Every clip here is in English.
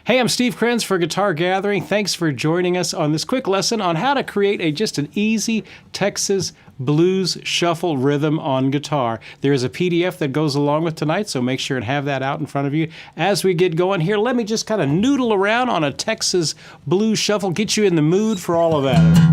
Hey, I'm Steve Krenz for Guitar Gathering. Thanks for joining us on this quick lesson on how to create just an easy Texas blues shuffle rhythm on guitar. There is a PDF that goes along with tonight, so make sure and have that out in front of you. As we get going here, let me just kind of noodle around on a Texas blues shuffle, get you in the mood for all of that.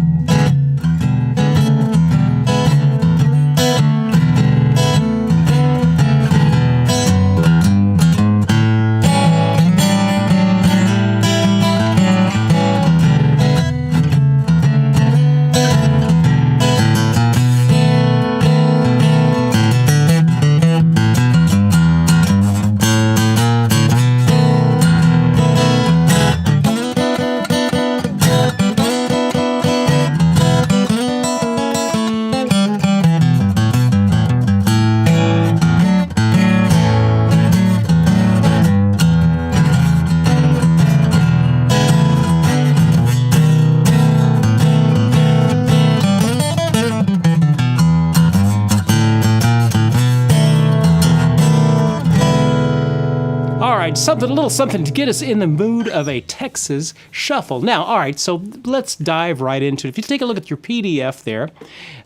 A little something to get us in the mood of a Texas shuffle. Now, all right, so let's dive right into it. If you take a look at your PDF there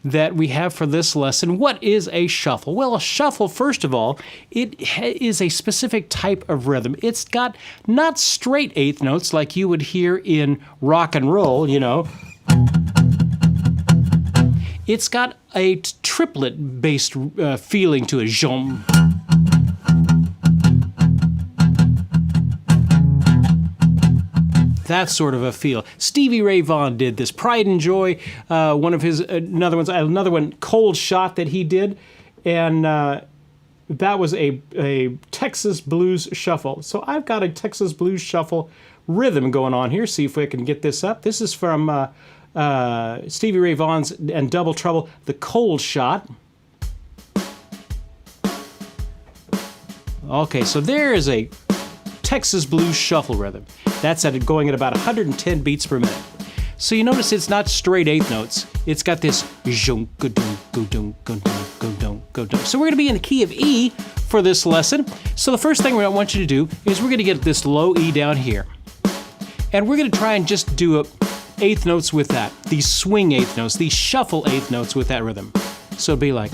that we have for this lesson, what is a shuffle? Well, a shuffle, first of all, it is a specific type of rhythm. It's got not straight eighth notes like you would hear in rock and roll, you know. It's got a triplet-based feeling to it. Jom. That sort of a feel. Stevie Ray Vaughan did this. Pride and Joy, one of his another one, Cold Shot that he did, and that was a Texas blues shuffle. So I've got a Texas blues shuffle rhythm going on here. See if we can get this up. This is from Stevie Ray Vaughan's and Double Trouble, the Cold Shot. Okay, so there is a Texas blues shuffle rhythm. That's going at about 110 beats per minute. So you notice it's not straight eighth notes. It's got this so we're going to be in the key of E for this lesson. So the first thing I want you to do is we're going to get this low E down here. And we're going to try and just do eighth notes with that. These swing eighth notes, these shuffle eighth notes with that rhythm. So it'd be like...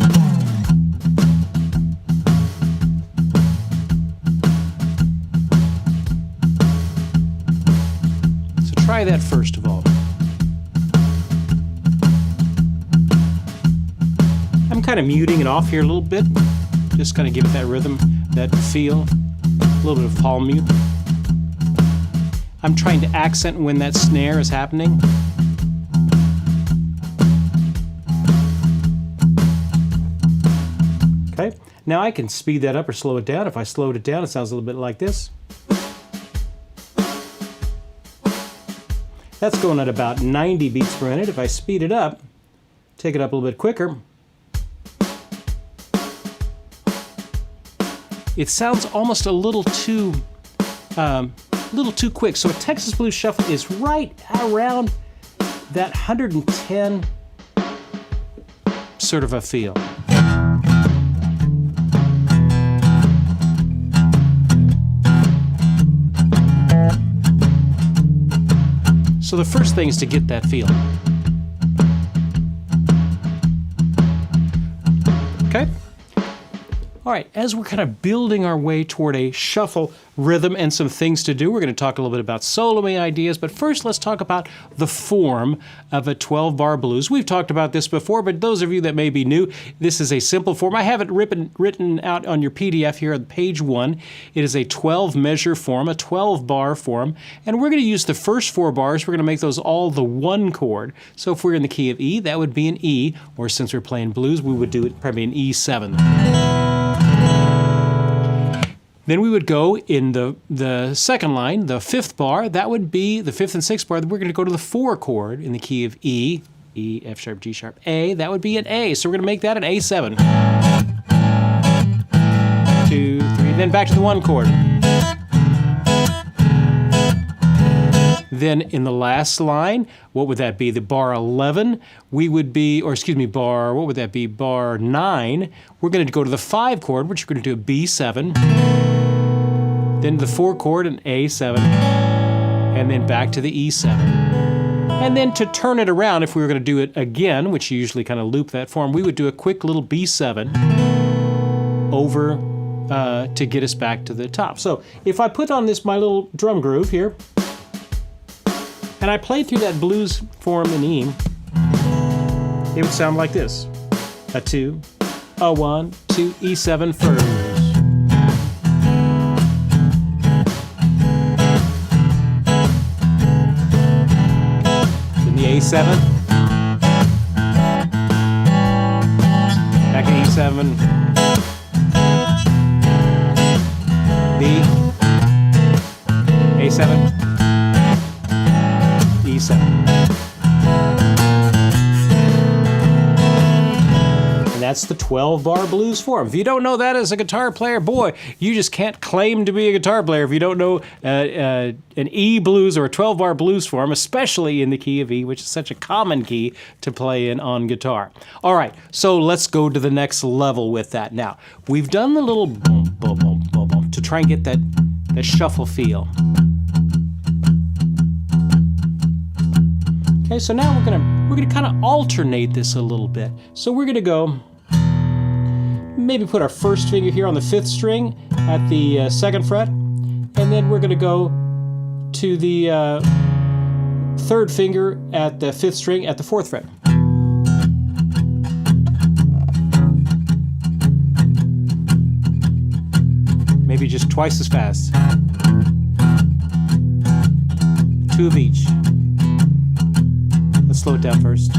Try that first of all. I'm kind of muting it off here a little bit. Just kind of give it that rhythm, that feel. A little bit of palm mute. I'm trying to accent when that snare is happening. Okay, now I can speed that up or slow it down. If I slowed it down, it sounds a little bit like this. That's going at about 90 beats per minute. If I speed it up, take it up a little bit quicker, it sounds almost a little too quick. So a Texas blues shuffle is right around that 110 sort of a feel. So the first thing is to get that feel. Okay? All right, as we're kind of building our way toward a shuffle rhythm and some things to do, we're going to talk a little bit about soloing ideas, but first let's talk about the form of a 12-bar blues. We've talked about this before, but those of you that may be new, this is a simple form. I have it written out on your PDF here on page 1. It is a 12-measure form, a 12-bar form, and we're going to use the first 4 bars. We're going to make those all the 1 chord. So if we're in the key of E, that would be an E, or since we're playing blues, we would do it probably an E7. Then we would go in the second line, the 5th bar, that would be the 5th and 6th bar, we're going to go to the 4 chord in the key of E, E, F sharp, G sharp, A, that would be an A. So we're going to make that an A7. 2, 3, then back to the 1 chord. Then in the last line, what would that be? The bar 11, we would be, or excuse me, bar, what would that be? Bar 9, we're going to go to the 5 chord, which we're going to do a B7. then the 4 chord, an A7, and then back to the E7. And then to turn it around, if we were going to do it again, which you usually kind of loop that form, we would do a quick little B7 over to get us back to the top. So if I put on my little drum groove here, and I played through that blues form in E, it would sound like this. A 2, a 1, 2, E7 first. Then the A7. Back to E7. B. A7. E7. And that's the 12-bar blues form. If you don't know that as a guitar player, boy, you just can't claim to be a guitar player if you don't know an E blues or a 12-bar blues form, especially in the key of E, which is such a common key to play in on guitar. All right, so let's go to the next level with that. Now, we've done the little boom, boom, boom, boom, boom to try and get that shuffle feel. Okay, so now we're gonna kind of alternate this a little bit. So we're gonna go, maybe put our first finger here on the 5th string at the 2nd fret, and then we're gonna go to the 3rd finger at the 5th string at the 4th fret. Maybe just twice as fast. 2 of each. Let's slow it down first.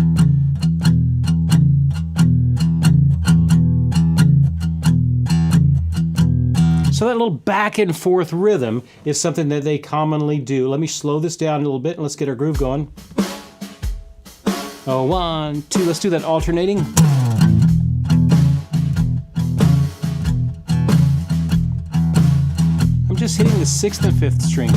So that little back and forth rhythm is something that they commonly do. Let me slow this down a little bit and let's get our groove going. Oh, 1, 2, let's do that alternating. I'm just hitting the 6th and 5th strings.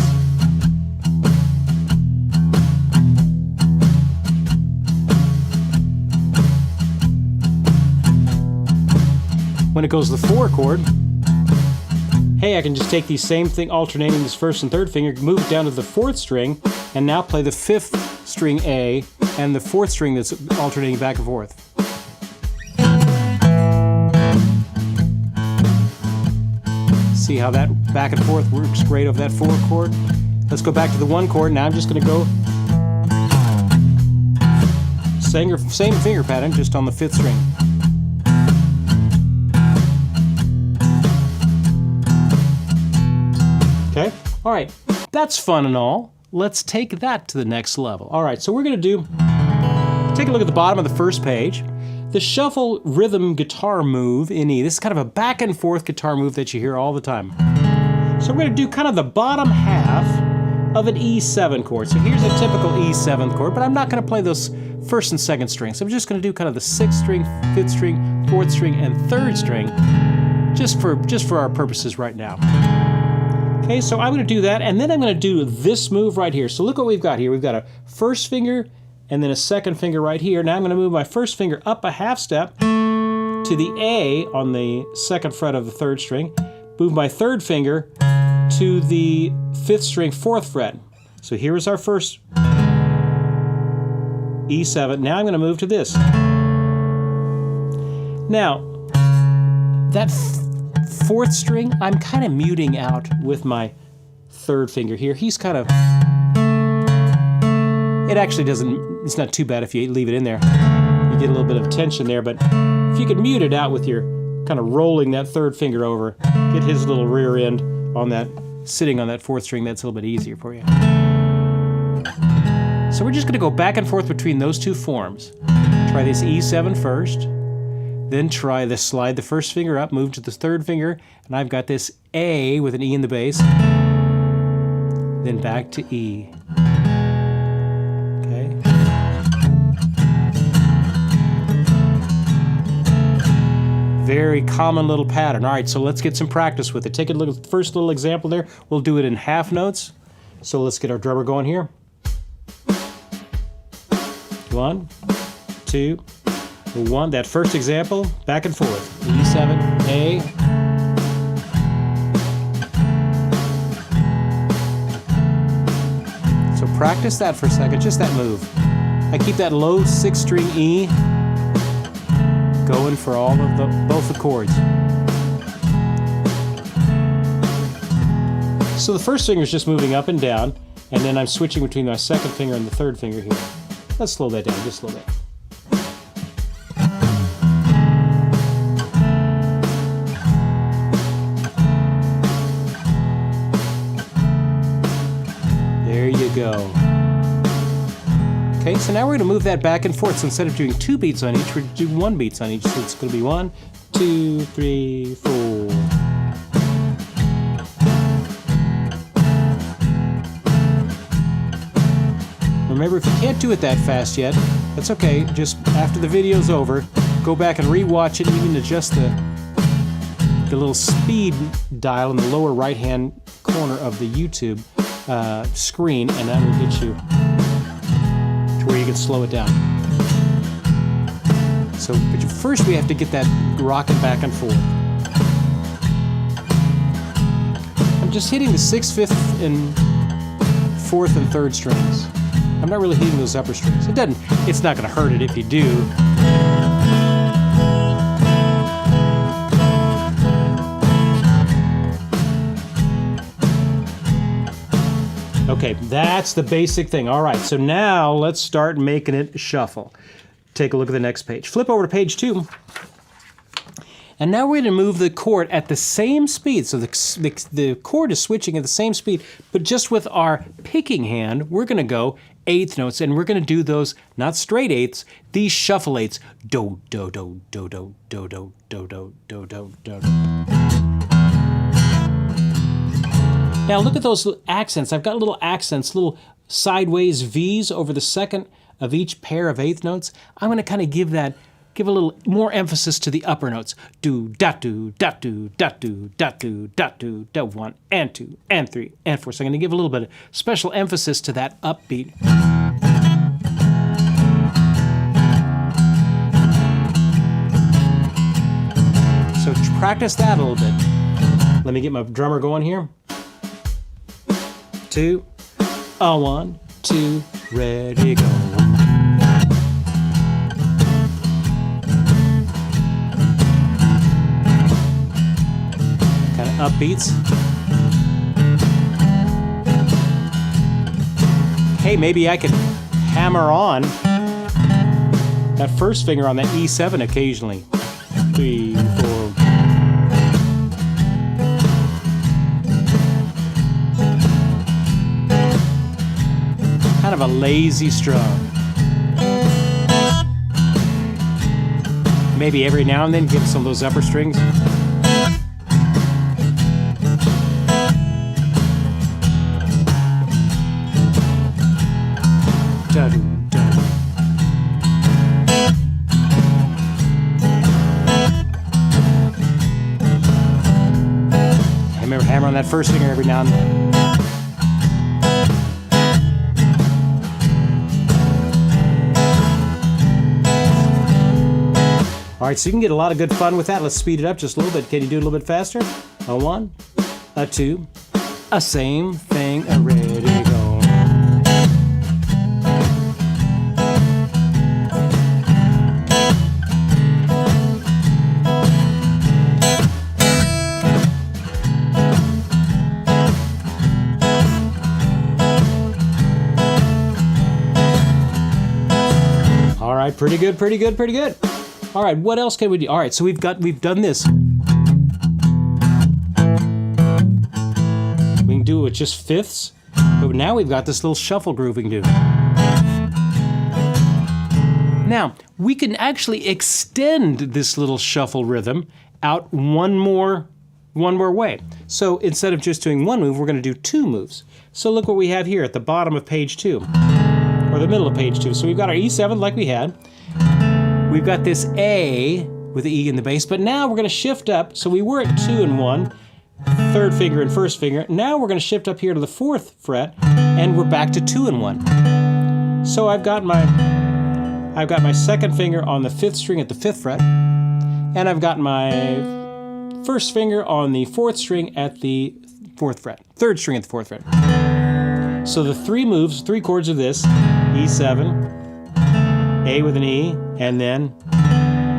When it goes to the 4 chord, hey, I can just take these same thing, alternating this 1st and 3rd finger, move it down to the 4th string, and now play the 5th string A and the 4th string that's alternating back and forth. See how that back and forth works great over that 4 chord? Let's go back to the 1 chord. Now I'm just going to go same finger pattern, just on the 5th string. Okay, all right, that's fun and all. Let's take that to the next level. All right, so we're gonna take a look at the bottom of the first page. The shuffle rhythm guitar move in E. This is kind of a back and forth guitar move that you hear all the time. So we're gonna do kind of the bottom half of an E7 chord. So here's a typical E7 chord, but I'm not gonna play those 1st and 2nd strings. I'm just gonna do kind of the 6th string, 5th string, 4th string, and 3rd string, just for our purposes right now. Okay, so I'm going to do that, and then I'm going to do this move right here. So look what we've got here. We've got a 1st finger and then a 2nd finger right here. Now I'm going to move my 1st finger up a half step to the A on the 2nd fret of the 3rd string. Move my 3rd finger to the 5th string, 4th fret. So here is our first E7. Now I'm going to move to this. Now, that 4th string, I'm kind of muting out with my 3rd finger here. He's kind of, it actually doesn't, it's not too bad if you leave it in there. You get a little bit of tension there, but if you could mute it out with your kind of rolling that 3rd finger over, get his little rear end on that, sitting on that 4th string, that's a little bit easier for you. So we're just going to go back and forth between those 2 forms. Try this E7 first. Then try this, slide the 1st finger up, move to the 3rd finger, and I've got this A with an E in the bass. Then back to E. Okay. Very common little pattern. All right, so let's get some practice with it. Take a look at the first little example there. We'll do it in half notes. So let's get our drummer going here. 1, 2, 1, that first example, back and forth. E7, A, practice that for a second, just that move. I keep that low 6th string E going for all of both the chords. So the first finger is just moving up and down, and then I'm switching between my 2nd finger and the 3rd finger here. Let's slow that down just a little bit. There you go. Okay, so now we're going to move that back and forth. So instead of doing 2 beats on each, we're going to do 1 beat on each. So it's going to be 1, 2, 3, 4. Remember, if you can't do it that fast yet, that's okay. Just after the video's over, go back and re-watch it and even adjust the little speed dial in the lower right-hand corner of the YouTube screen, and that will get you to where you can slow it down. So, but first we have to get that rocking back and forth. I'm just hitting the 6th, 5th, and 4th and 3rd strings. I'm not really hitting those upper strings. It's not going to hurt it if you do. Okay, that's the basic thing. All right, so now let's start making it shuffle. Take a look at the next page. Flip over to page 2. And now we're going to move the chord at the same speed. So the chord is switching at the same speed, but just with our picking hand, we're going to go 8th notes, and we're going to do those, not straight 8ths, these shuffle 8ths. Do, do, do, do, do, do, do, do, do, do, do, do. Now look at those accents. I've got little accents, little sideways V's over the 2nd of each pair of 8th notes. I'm going to kind of give a little more emphasis to the upper notes. Do, da, do, da, do, da, do, da, do, da, do, da, 1 and 2 and 3 and 4. So I'm going to give a little bit of special emphasis to that upbeat. So practice that a little bit. Let me get my drummer going here. 2, 1, 2, ready, go. Kind of upbeats. Hey, maybe I could hammer on that first finger on that E7 occasionally. 3, 4. Kind of a lazy strum. Maybe every now and then give some of those upper strings. I remember hammering that first finger every now and then. All right, so you can get a lot of good fun with that. Let's speed it up just a little bit. Can you do it a little bit faster? A 1, a 2, a same thing, a ready, go. All right, pretty good, pretty good, pretty good. All right, what else can we do? All right, so we've done this. We can do it with just 5ths, but now we've got this little shuffle groove we can do. Now, we can actually extend this little shuffle rhythm out one more way. So instead of just doing 1 move, we're going to do 2 moves. So look what we have here at the bottom of page 2, or the middle of page 2. So we've got our E7 like we had. We've got this A with the E in the bass, but now we're going to shift up. So we were at 2 and 1, 3rd finger and 1st finger. Now we're going to shift up here to the 4th fret, and we're back to 2 and 1. So I've got my 2nd finger on the 5th string at the 5th fret, and I've got my 1st finger on the 4th string at the 4th fret, 3rd string at the 4th fret. So the three chords of this, E7, A with an E, and then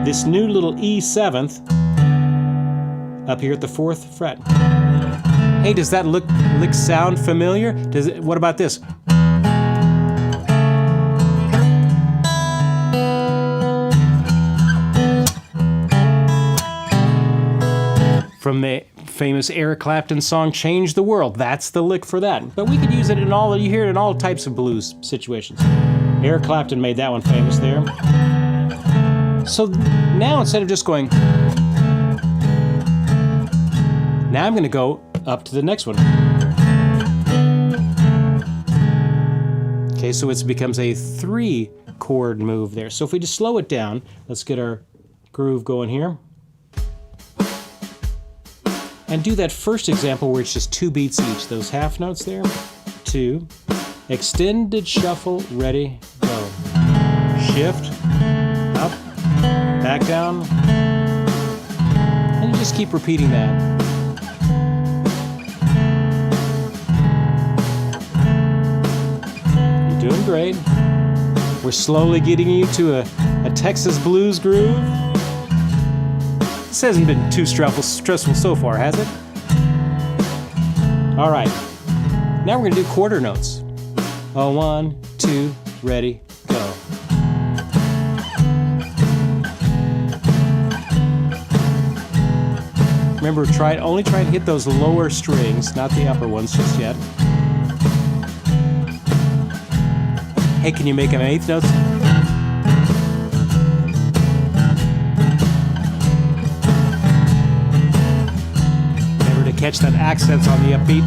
this new little E7th up here at the 4th fret. Hey, does that lick sound familiar? What about this? From the famous Eric Clapton song, Change the World. That's the lick for that. But we could use it in you hear it in all types of blues situations. Eric Clapton made that one famous there. So now instead of just going, now I'm going to go up to the next one. Okay, so it becomes a 3-chord move there. So if we just slow it down, let's get our groove going here. And do that first example where it's just 2 beats each. Those half notes there. 2. Extended shuffle, ready, go. Shift, up, back down. And you just keep repeating that. You're doing great. We're slowly getting you to a Texas blues groove. This hasn't been too stressful so far, has it? All right. Now we're going to do quarter notes. 1, 2, ready, go. Remember, only try to hit those lower strings, not the upper ones just yet. Hey, can you make them 8th notes? Catch that accents on the upbeat.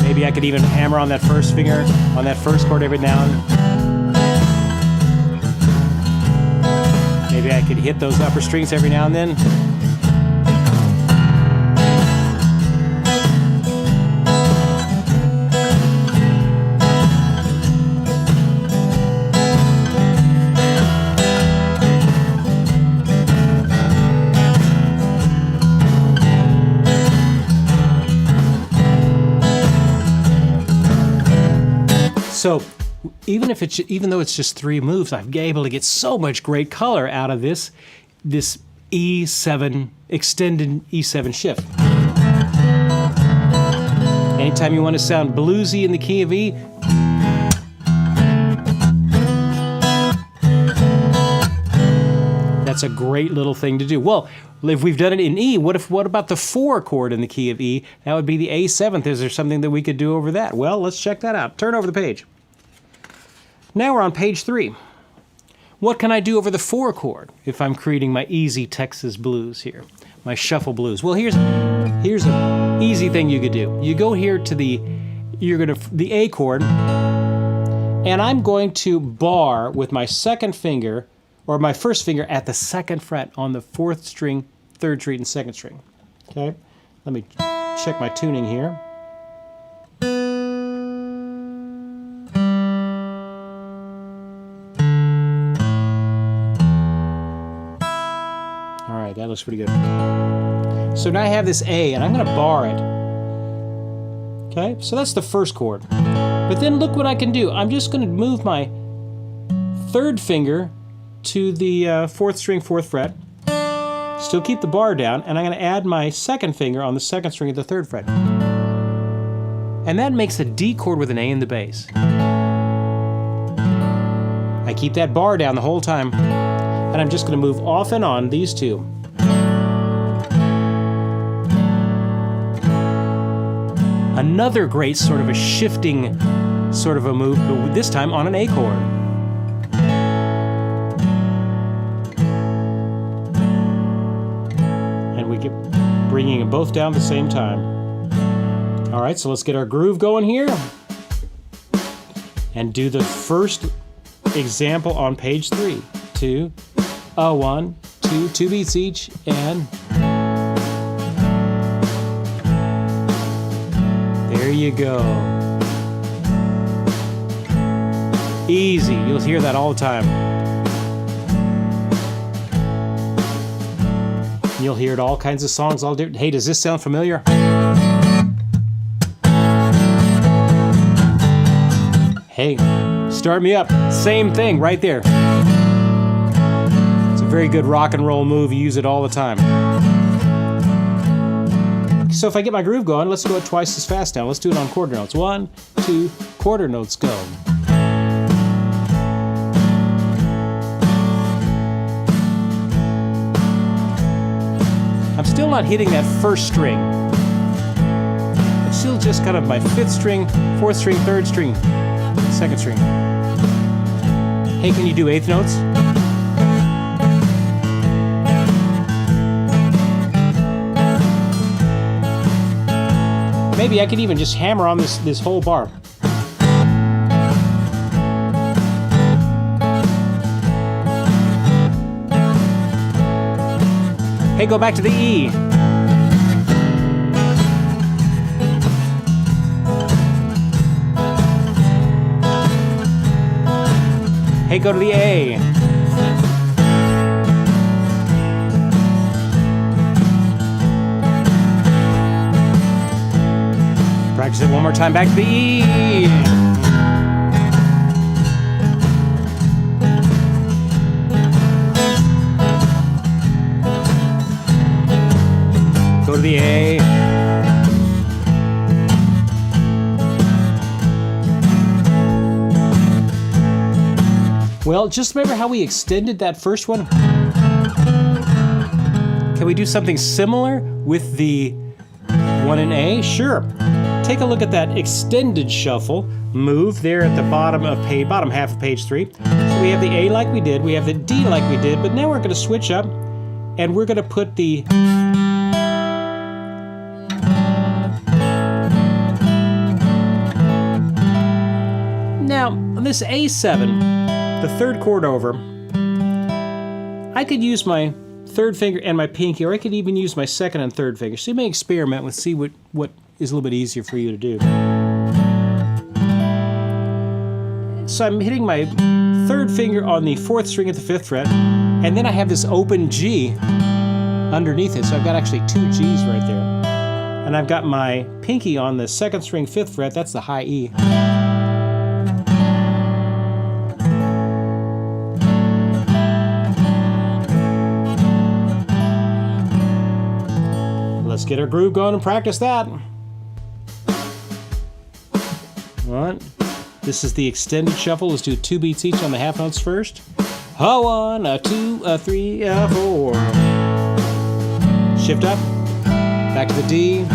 Maybe I could even hammer on that first finger, on that first chord every now and then. Maybe I could hit those upper strings every now and then. So even though it's just 3 moves, I'm able to get so much great color out of this E7 extended E7 shift. Anytime you want to sound bluesy in the key of E, that's a great little thing to do. Well, if we've done it in E, what about the 4 chord in the key of E? That would be the A7th. Is there something that we could do over that? Well, let's check that out. Turn over the page. Now we're on page 3. What can I do over the 4 chord if I'm creating my easy Texas blues here, my shuffle blues? Well, here's an easy thing you could do. You go here to the A chord, and I'm going to bar with my second finger, or my first finger at the 2nd fret on the 4th string, 3rd string, and 2nd string. Okay, let me check my tuning here. All right, that looks pretty good. So now I have this A, and I'm going to bar it. Okay, so that's the first chord. But then look what I can do. I'm just going to move my 3rd finger to the 4th string, 4th fret. Still keep the bar down, and I'm going to add my 2nd finger on the 2nd string of the 3rd fret. And that makes a D chord with an A in the bass. I keep that bar down the whole time, and I'm just going to move off and on these two. Another great sort of a shifting sort of a move, but this time on an A chord. And we get bringing them both down at the same time. All right, so let's get our groove going here and do the first example on page 3. 2, 1, 2, 2 beats each, and there you go. Easy. You'll hear that all the time. You'll hear it all kinds of songs, all different. Hey, does this sound familiar? Hey, start me up. Same thing right there. It's a very good rock and roll move. You use it all the time. So if I get my groove going, let's go at twice as fast now. Let's do it on quarter notes. 1, 2, quarter notes, go. I'm still not hitting that first string. It's still just kind of my 5th string, 4th string, 3rd string, 2nd string. Hey, can you do 8th notes? Maybe I could even just hammer on this whole bar. Hey, go back to the E. Hey, go to the A. Practice it one more time, back to the E. Go to the A. Well, just remember how we extended that first one? Can we do something similar with the one in A? Sure. Take a look at that extended shuffle move there at the bottom half of page 3. So we have the A like we did, we have the D like we did, but now we're going to switch up and we're going to put the now on this A7, the 3rd chord over, I could use my 3rd finger and my pinky, or I could even use my 2nd and 3rd finger. So you may experiment with, see what is a little bit easier for you to do. So I'm hitting my 3rd finger on the 4th string at the 5th fret, and then I have this open G underneath it, so I've got actually 2 G's right there. And I've got my pinky on the 2nd string 5th fret, that's the high E. Let's get our groove going and practice that. Alright, this is the extended shuffle. Let's do 2 beats each on the half notes first. A 1, a 2, a 3, a 4. Shift up, back to the D.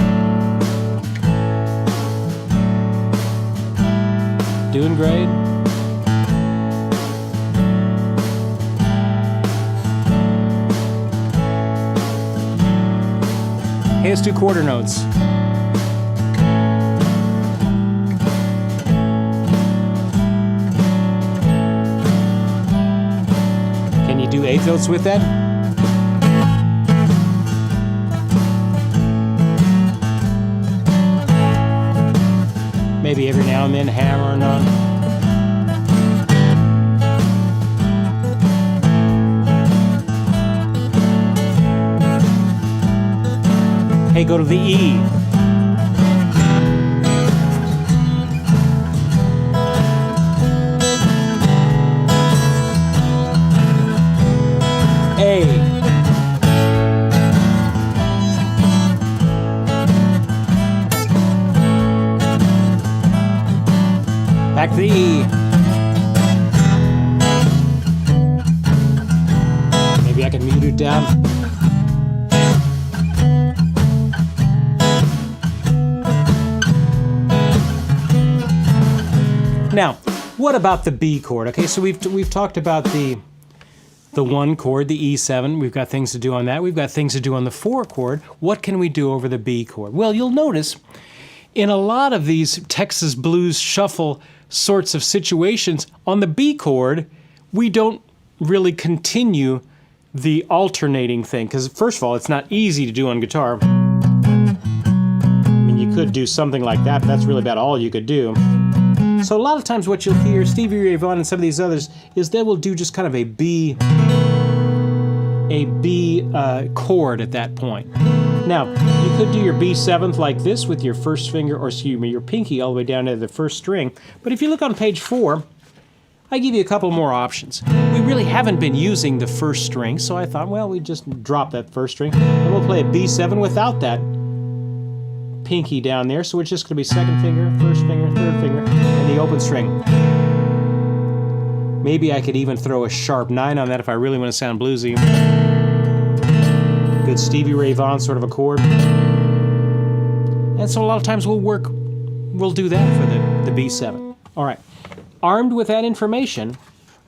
Doing great. Hey, let's do quarter notes. Can you do 8th notes with that? Maybe every now and then hammering on. Hey, go to the E. A. Back to the E. Maybe I can mute it down. Now, what about the B chord? Okay, so we've talked about the 1 chord, the E7. We've got things to do on that. We've got things to do on the 4 chord. What can we do over the B chord? Well, you'll notice in a lot of these Texas blues shuffle sorts of situations, on the B chord, we don't really continue the alternating thing, because first of all, it's not easy to do on guitar. I mean, you could do something like that, but that's really about all you could do. So a lot of times what you'll hear Stevie Ray Vaughan and some of these others is they will do just kind of a B a B chord at that point. Now, you could do your B7th like this with your first finger, or excuse me, your pinky all the way down to the first string. But if you look on page 4, I give you a couple more options. We really haven't been using the first string, so I thought, well, we just drop that first string, and we'll play a B7 without that pinky down there. So it's just going to be second finger, first finger, third finger, and the open string. Maybe I could even throw a sharp 9 on that if I really want to sound bluesy. Good Stevie Ray Vaughan sort of a chord. And so a lot of times we'll do that for the B7. All right. Armed with that information,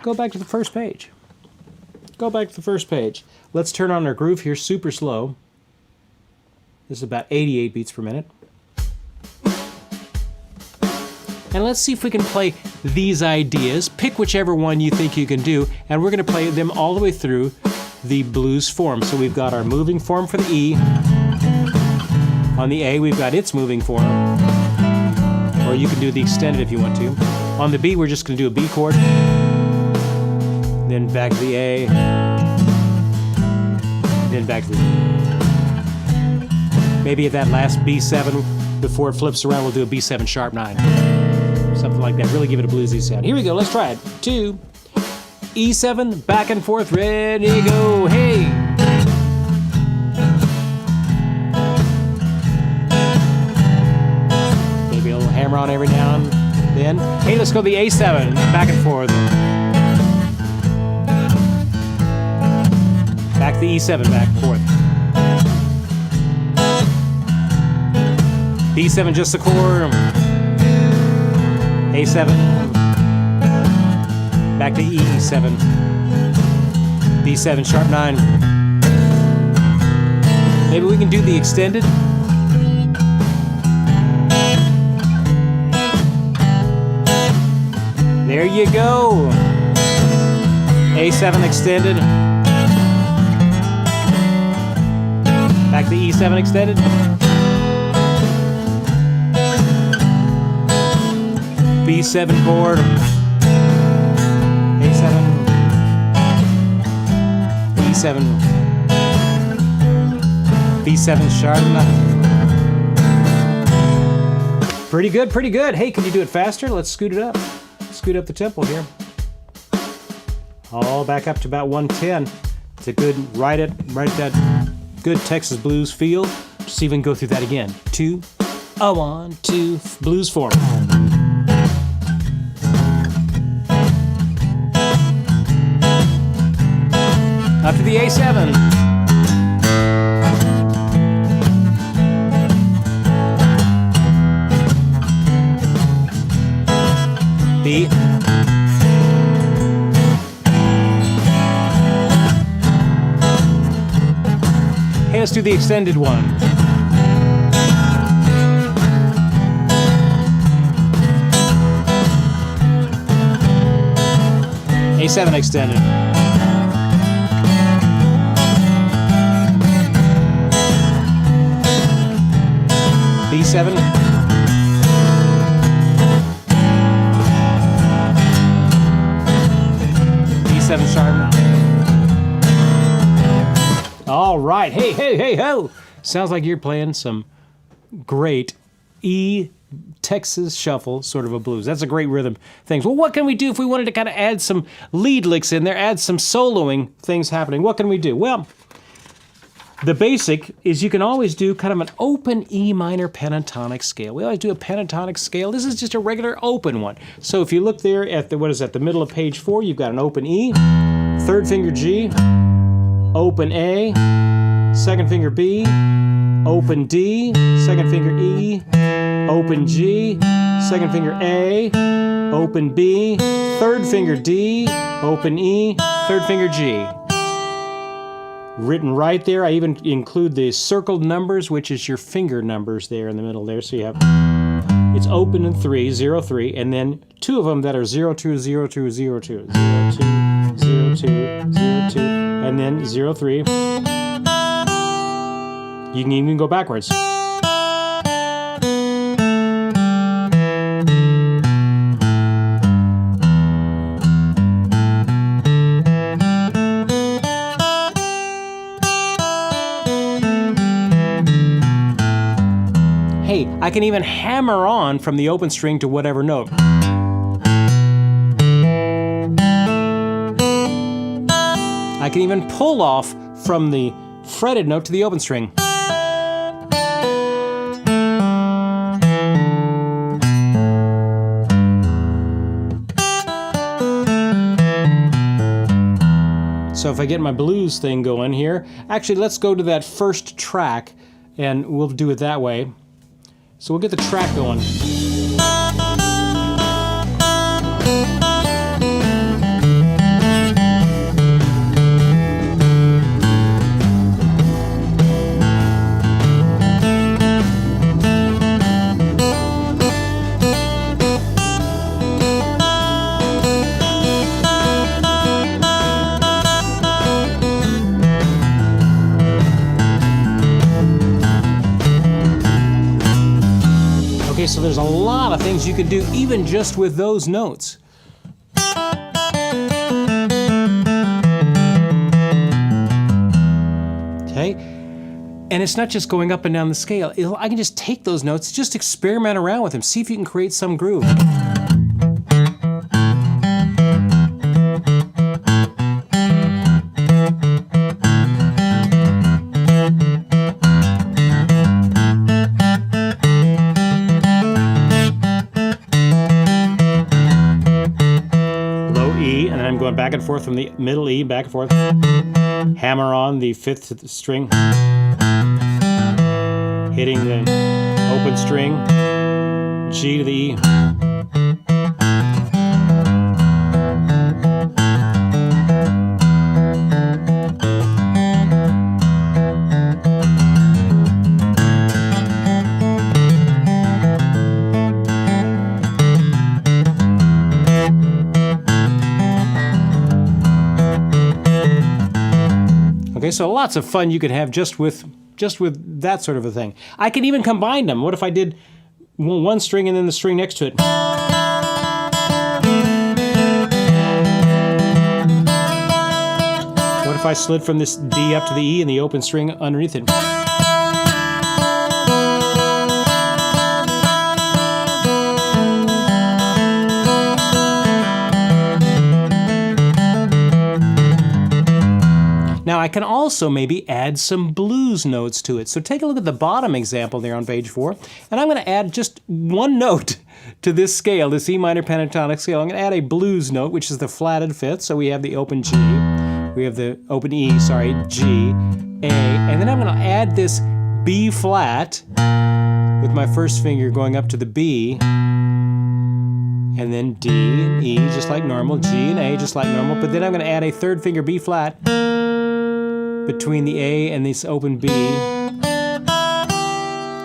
go back to the first page. Go back to the first page. Let's turn on our groove here super slow. This is about 88 beats per minute. And let's see if we can play these ideas. Pick whichever one you think you can do, and we're going to play them all the way through the blues form. So we've got our moving form for the E. On the A, we've got its moving form. Or you can do the extended if you want to. On the B, we're just going to do a B chord. Then back to the A. Then back to the E. Maybe at that last B7, before it flips around, we'll do a B7 sharp 9. Something like that. Really give it a bluesy sound. Here we go. Let's try it. 2, E7, back and forth, ready, go, hey! Maybe a little hammer on every now and then. Hey, let's go to the A7, back and forth. Back to the E7, back and forth. B7, just the chord. A7. Back to E7. B7, sharp 9. Maybe we can do the extended. There you go. A7 extended. Back to E7 extended. B7 chord. A7. E7. B7 sharp 9. Pretty good, pretty good. Hey, can you do it faster? Let's scoot it up. Scoot up the tempo here. All back up to about 110. It's a good, right at that good Texas blues feel. Just even go through that again. 2, a 1, 2, blues form. Up to the A7. B. Hey, let's do the extended one. A7 extended. B7. B7 sharp. All right. Hey, hey, hey, ho. Sounds like you're playing some great E Texas shuffle, sort of a blues. That's a great rhythm things. Well, what can we do if we wanted to kind of add some lead licks in there, add some soloing things happening? What can we do? Well, the basic is you can always do kind of an open E minor pentatonic scale. We always do a pentatonic scale. This is just a regular open one. So if you look there at the, the middle of page 4, you've got an open E, third finger G, open A, second finger B, open D, second finger E, open G, second finger A, open B, third finger D, open E, third finger G. Written right there. I even include the circled numbers, which is your finger numbers there in the middle there. So you have, it's open in 3, 0, 3, and then 2 of them that are 0, 2, 0, 2, 0, 2, 0, 2, 0, 2, 0, 2, and then 0, 3. You can even go backwards. hey, I can even hammer on from the open string to whatever note. I can even pull off from the fretted note to the open string. So if I get my blues thing going here, actually let's go to that first track and we'll do it that way. So we'll get the track going. Okay, so there's a lot of things you can do even just with those notes. Okay, and it's not just going up and down the scale. I can just take those notes, just experiment around with them, see if you can create some groove. Going back and forth from the middle E, back and forth. Hammer on the 5th string. Hitting the open string. G to the E. Okay, so lots of fun you could have just with that sort of a thing. I can even combine them. What if I did one string and then the string next to it? What if I slid from this D up to the E and the open string underneath it? Now I can also maybe add some blues notes to it. So take a look at the bottom example there on page 4, and I'm going to add just one note to this scale, this E minor pentatonic scale. I'm going to add a blues note, which is the flatted 5th. So we have the open G, we have the open E, sorry, G, A, and then I'm going to add this B flat with my first finger going up to the B, and then D and E just like normal, G and A just like normal, but then I'm going to add a 3rd finger B flat between the A and this open B.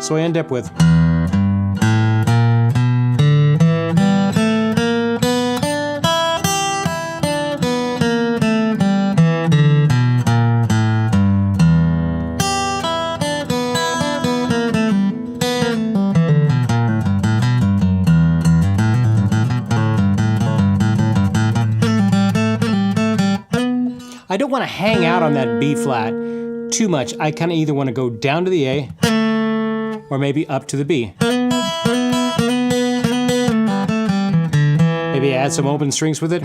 So I end up with I don't want to hang out on that B flat too much. I kind of either want to go down to the A or maybe up to the B. Maybe add some open strings with it.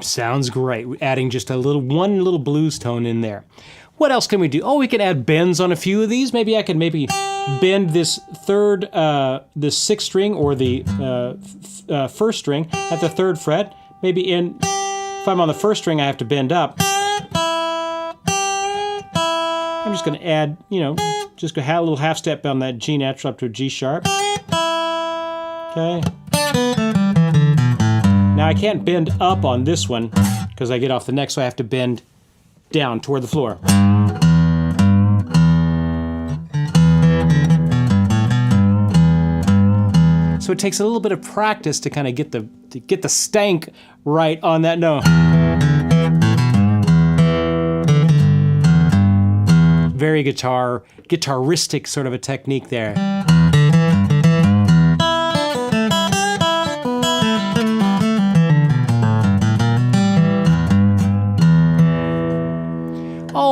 Sounds great. Adding just one little blues tone in there. What else can we do? Oh, we can add bends on a few of these. Maybe I can bend this 6th string or the 1st string at the 3rd fret. Maybe if I'm on the 1st string, I have to bend up. I'm just going to add, just go a little half step on that G natural up to a G sharp. Okay. Now I can't bend up on this one because I get off the neck, so I have to bend down toward the floor. So it takes a little bit of practice to kind of get the stank right on that note. Very guitaristic sort of a technique there.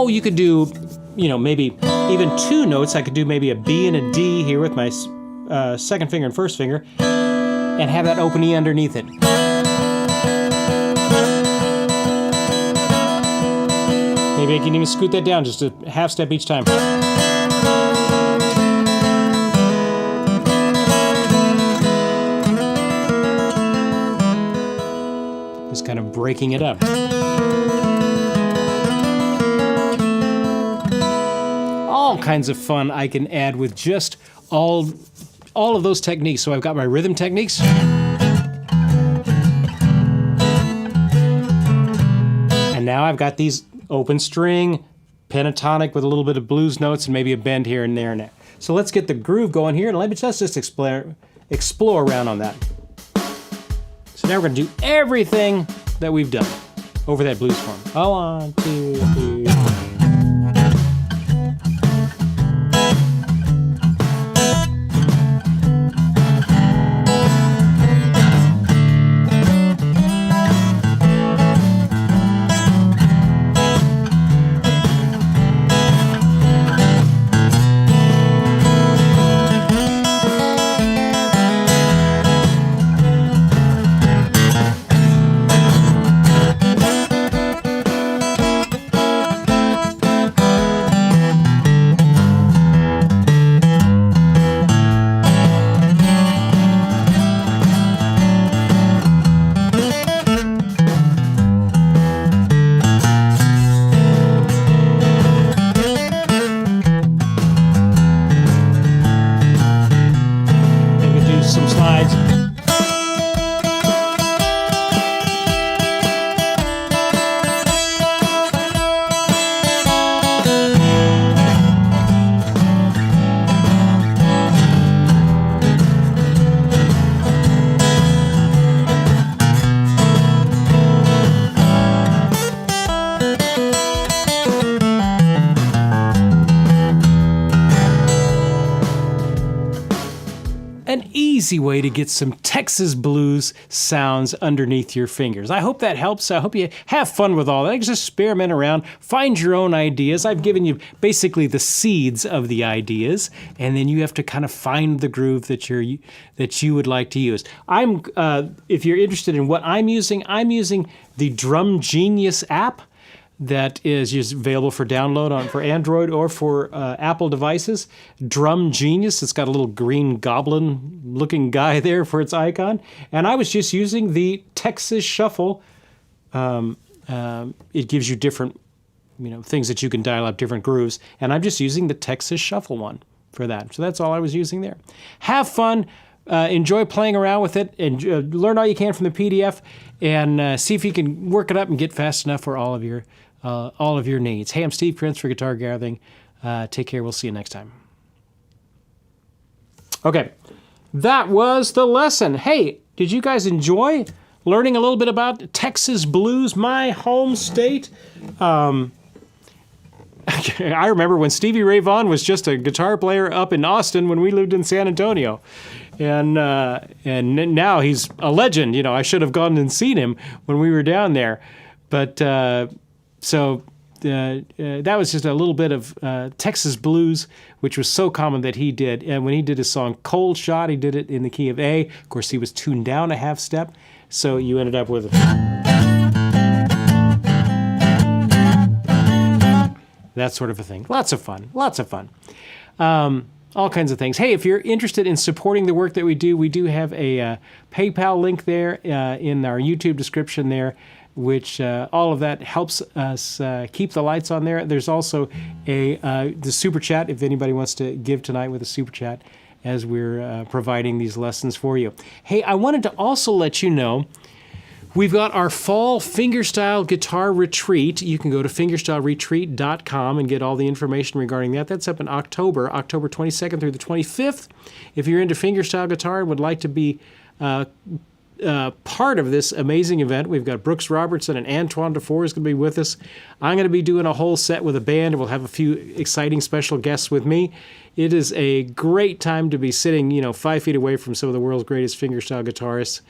Oh, you could do, you know, maybe even 2 notes. I could do maybe a B and a D here with my second finger and first finger, and have that open E underneath it. Maybe I can even scoot that down just a half step each time. Just kind of breaking it up. All kinds of fun I can add with just all of those techniques. So I've got my rhythm techniques. And now I've got these open string, pentatonic with a little bit of blues notes and maybe a bend here and there and there. So let's get the groove going here, and let's just explore around on that. So now we're going to do everything that we've done over that blues form. 1, 2, 3, 4. Easy way to get some Texas blues sounds underneath your fingers. I hope that helps. I hope you have fun with all that. Just experiment around, find your own ideas. I've given you basically the seeds of the ideas, and then you have to kind of find the groove that you would like to use. If you're interested in what I'm using the Drum Genius app. That is just available for download for Android or for Apple devices. Drum Genius, it's got a little green goblin-looking guy there for its icon. And I was just using the Texas Shuffle. It gives you different, things that you can dial up, different grooves. And I'm just using the Texas Shuffle one for that. So that's all I was using there. Have fun. Enjoy playing around with it, and learn all you can from the PDF, and see if you can work it up and get fast enough for all of your needs. Hey, I'm Steve Krenz for Guitar Gathering. Take care. We'll see you next time. Okay, that was the lesson. Hey, did you guys enjoy learning a little bit about Texas blues, my home state? I remember when Stevie Ray Vaughan was just a guitar player up in Austin when we lived in San Antonio. And now he's a legend. I should have gone and seen him when we were down there. But that was just a little bit of Texas blues, which was so common that he did. And when he did his song Cold Shot, he did it in the key of A. Of course, he was tuned down a half step. So you ended up with that sort of a thing. Lots of fun. All kinds of things. Hey, if you're interested in supporting the work that we do have a PayPal link there in our YouTube description there, which all of that helps us keep the lights on there. There's also the Super Chat, if anybody wants to give tonight with a Super Chat as we're providing these lessons for you. Hey, I wanted to also let you know we've got our fall fingerstyle guitar retreat. You can go to fingerstyleretreat.com and get all the information regarding that. That's up in October 22nd through the 25th. If you're into fingerstyle guitar and would like to be part of this amazing event, we've got Brooks Robertson and Antoine Dufour is going to be with us. I'm going to be doing a whole set with a band, and we'll have a few exciting special guests with me. It is a great time to be sitting, 5 feet away from some of the world's greatest fingerstyle guitarists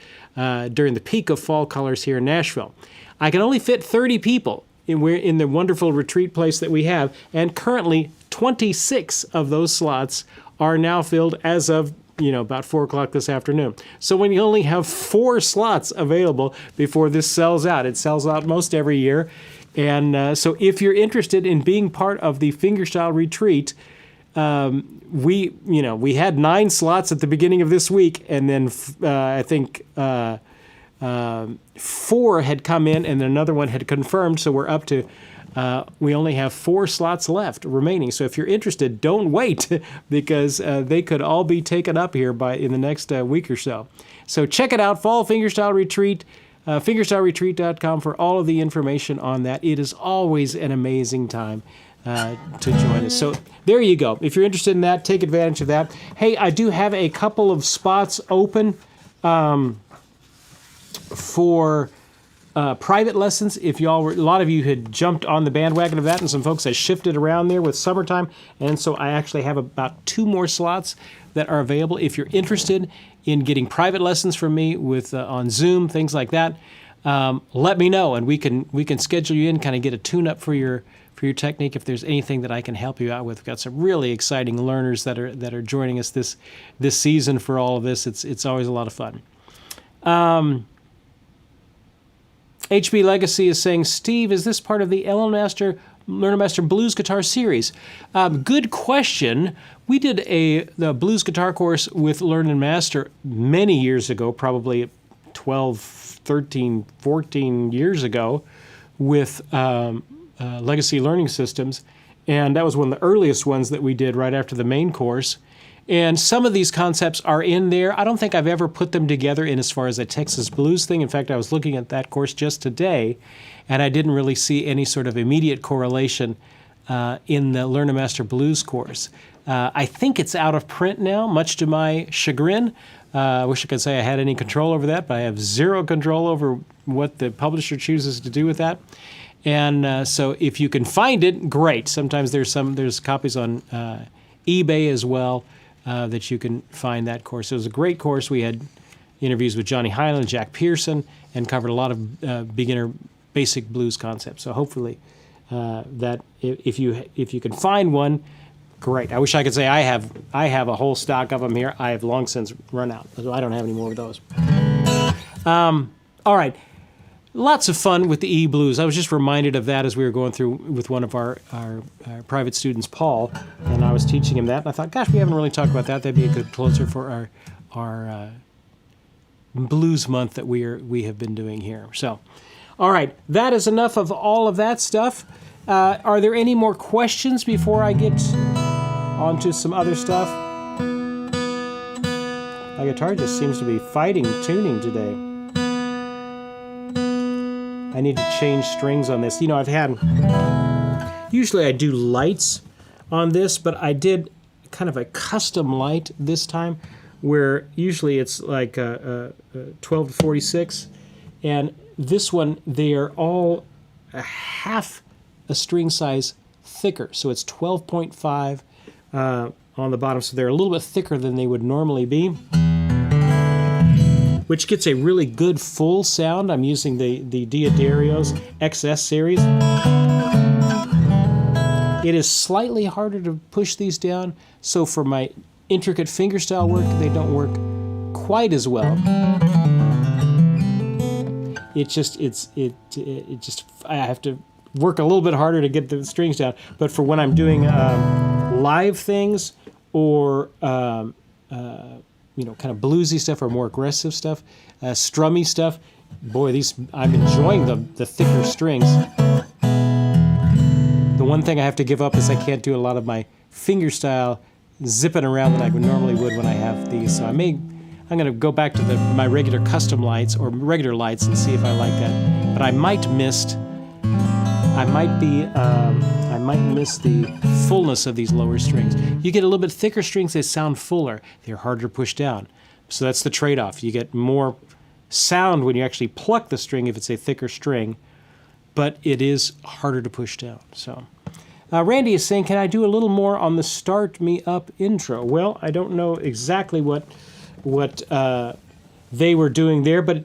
during the peak of fall colors here in Nashville. I can only fit 30 people we're in the wonderful retreat place that we have, and currently 26 of those slots are now filled as of about 4 o'clock this afternoon. So when you only have 4 slots available before this sells out, it sells out most every year. And so if you're interested in being part of the fingerstyle retreat, we had 9 slots at the beginning of this week, and then I think 4 had come in, and another one had confirmed. So we're up to we only have 4 slots left remaining. So if you're interested, don't wait because they could all be taken up here in the next week or so. So check it out, Fall Fingerstyle Retreat. Fingerstyleretreat.com for all of the information on that. It is always an amazing time to join us. So there you go. If you're interested in that, take advantage of that. Hey, I do have a couple of spots open for private lessons. If a lot of you had jumped on the bandwagon of that, and some folks had shifted around there with summertime, and so I actually have about 2 more slots that are available. If you're interested in getting private lessons from me with on Zoom, things like that, let me know, and we can schedule you in, kind of get a tune-up for your technique. If there's anything that I can help you out with, we've got some really exciting learners that are joining us this season for all of this. It's always a lot of fun. HB Legacy is saying, Steve, is this part of the Learn Master Blues Guitar series? Good question. We did the blues guitar course with Learn and Master many years ago, probably 12, 13, 14 years ago with Legacy Learning Systems. And that was one of the earliest ones that we did right after the main course. And some of these concepts are in there. I don't think I've ever put them together in as far as a Texas blues thing. In fact, I was looking at that course just today, and I didn't really see any sort of immediate correlation in the Learn and Master Blues course. I think it's out of print now, much to my chagrin. I wish I could say I had any control over that, but I have zero control over what the publisher chooses to do with that. And so if you can find it, great. Sometimes there's copies on eBay as well. That you can find that course. It was a great course. We had interviews with Johnny Hyland, Jack Pearson, and covered a lot of beginner basic blues concepts. So hopefully that if you can find one, great. I wish I could say I have a whole stock of them here. I have long since run out, so I don't have any more of those. All right. Lots of fun with the E-blues. I was just reminded of that as we were going through with one of our private students, Paul, and I was teaching him that, and I thought, gosh, we haven't really talked about that. That'd be a good closer for our blues month that we have been doing here. So, all right, that is enough of all of that stuff. Are there any more questions before I get onto some other stuff? My guitar just seems to be fighting tuning today. I need to change strings on this. Usually I do lights on this, but I did kind of a custom light this time where usually it's like 12 to 46. And this one, they are all a half a string size thicker. So it's 12.5 on the bottom. So they're a little bit thicker than they would normally be, which gets a really good full sound. I'm using the Diodario's XS series. It is slightly harder to push these down, so for my intricate fingerstyle work, they don't work quite as well. I have to work a little bit harder to get the strings down. But for when I'm doing live things or kind of bluesy stuff or more aggressive stuff, strummy stuff, boy, I'm enjoying the thicker strings. The one thing I have to give up is I can't do a lot of my fingerstyle zipping around that I normally would when I have these. So I'm going to go back to my regular custom lights or regular lights and see if I like that. But I might miss the fullness of these lower strings. You get a little bit thicker strings, they sound fuller. They're harder to push down. So that's the trade-off. You get more sound when you actually pluck the string if it's a thicker string, but it is harder to push down. So Randy is saying, can I do a little more on the Start Me Up intro? Well, I don't know exactly what they were doing there, but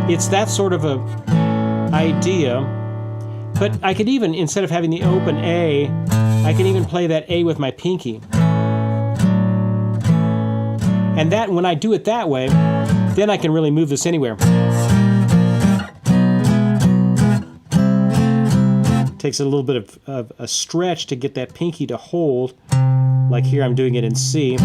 it's that sort of a idea. But I could even, instead of having the open A, I can even play that A with my pinky. And that, when I do it that way, then I can really move this anywhere. It takes a little bit of a stretch to get that pinky to hold. Like here, I'm doing it in C.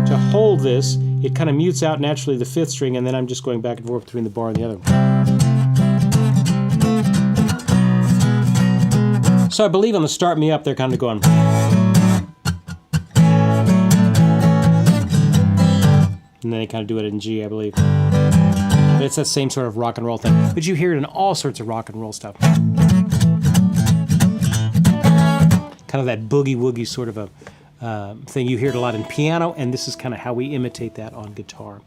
To hold this, it kind of mutes out naturally the 5th string, and then I'm just going back and forth between the bar and the other. So I believe on the Start Me Up, they're kind of going. And then they kind of do it in G, I believe. But it's that same sort of rock and roll thing. But you hear it in all sorts of rock and roll stuff. Kind of that boogie-woogie sort of a thing. You hear it a lot in piano, and this is kind of how we imitate that on guitar.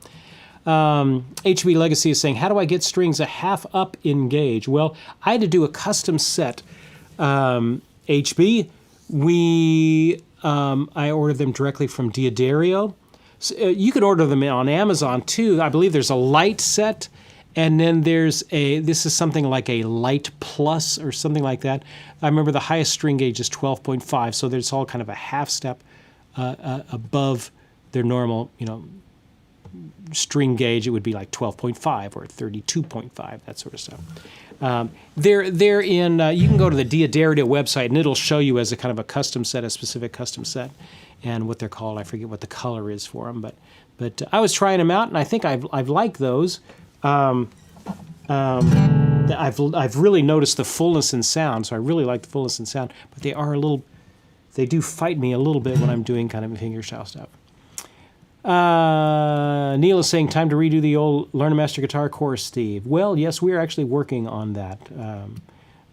HB Legacy is saying, how do I get strings a half up in gauge? Well, I had to do a custom set. HB, I ordered them directly from Diodario. So, you could order them on Amazon too. I believe there's a light set, and then this is something like a light plus or something like that. I remember the highest string gauge is 12.5, so there's all kind of a half step above their normal, string gauge. It would be like 12.5 or 32.5, that sort of stuff. They're in. You can go to the Diodario website, and it'll show you as a kind of a custom set, a specific custom set, and what they're called. I forget what the color is for them, but I was trying them out, and I think I've liked those. I've really noticed the fullness in sound, so I really like the fullness in sound. But they do fight me a little bit when I'm doing kind of fingerstyle stuff. Neil is saying, time to redo the old Learn to Master Guitar course, Steve. Well, yes, we're actually working on that,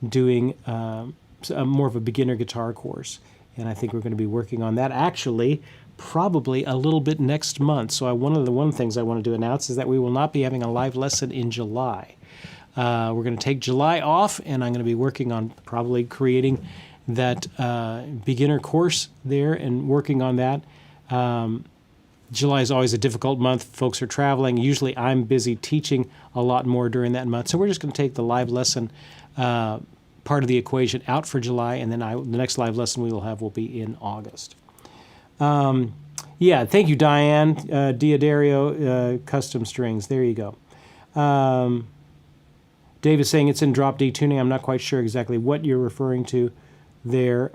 doing more of a beginner guitar course. And I think we're going to be working on that actually probably a little bit next month. So one of the things I wanted to announce is that we will not be having a live lesson in July. We're going to take July off, and I'm going to be working on probably creating that beginner course there and working on that. July is always a difficult month. Folks are traveling. Usually I'm busy teaching a lot more during that month. So we're just going to take the live lesson part of the equation out for July, and then the next live lesson we will have will be in August. Yeah, thank you, Diane. Diodario custom strings. There you go. Dave is saying it's in drop D tuning. I'm not quite sure exactly what you're referring to there.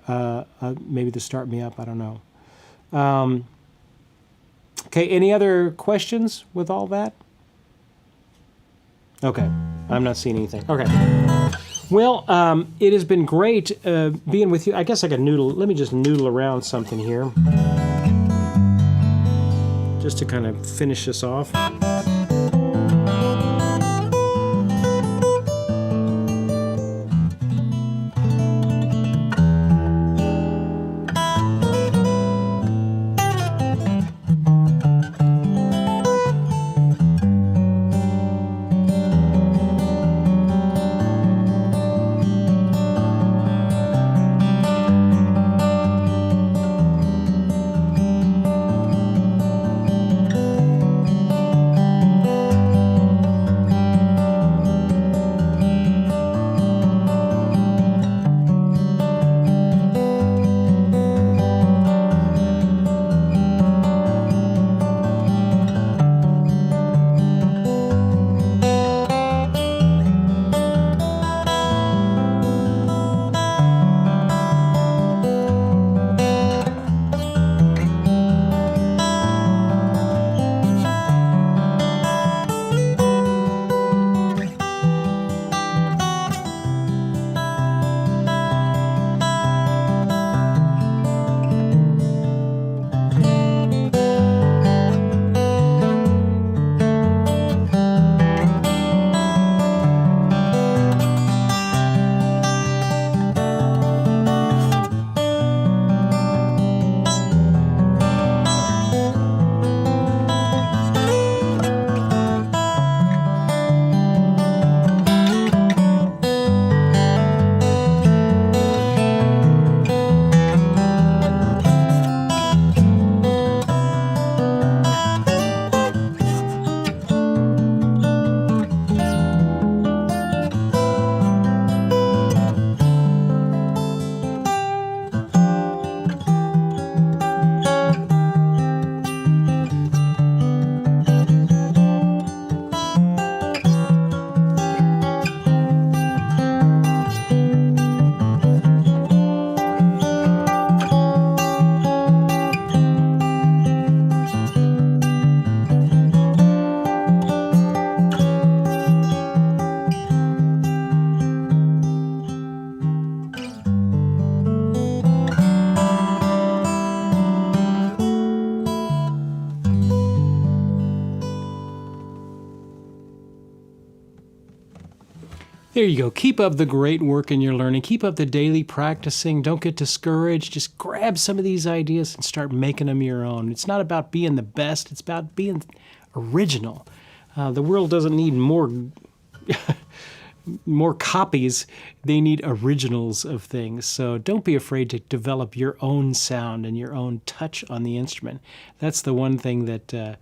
Maybe the Start Me Up. I don't know. Okay, any other questions with all that? Okay, I'm not seeing anything. Okay. Well, it has been great being with you. I guess I could let me just noodle around something here. Just to kind of finish this off. There you go. Keep up the great work in your learning. Keep up the daily practicing. Don't get discouraged. Just grab some of these ideas and start making them your own. It's not about being the best. It's about being original. The world doesn't need more more copies. They need originals of things. So don't be afraid to develop your own sound and your own touch on the instrument. That's the one thing that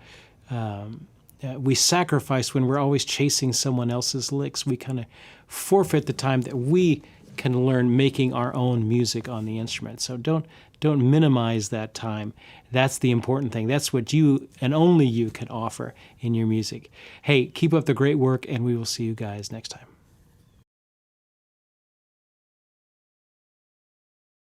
we sacrifice when we're always chasing someone else's licks. We kind of forfeit the time that we can learn making our own music on the instrument. So don't minimize that time. That's the important thing. That's what you and only you can offer in your music. Hey, keep up the great work, and we will see you guys next time.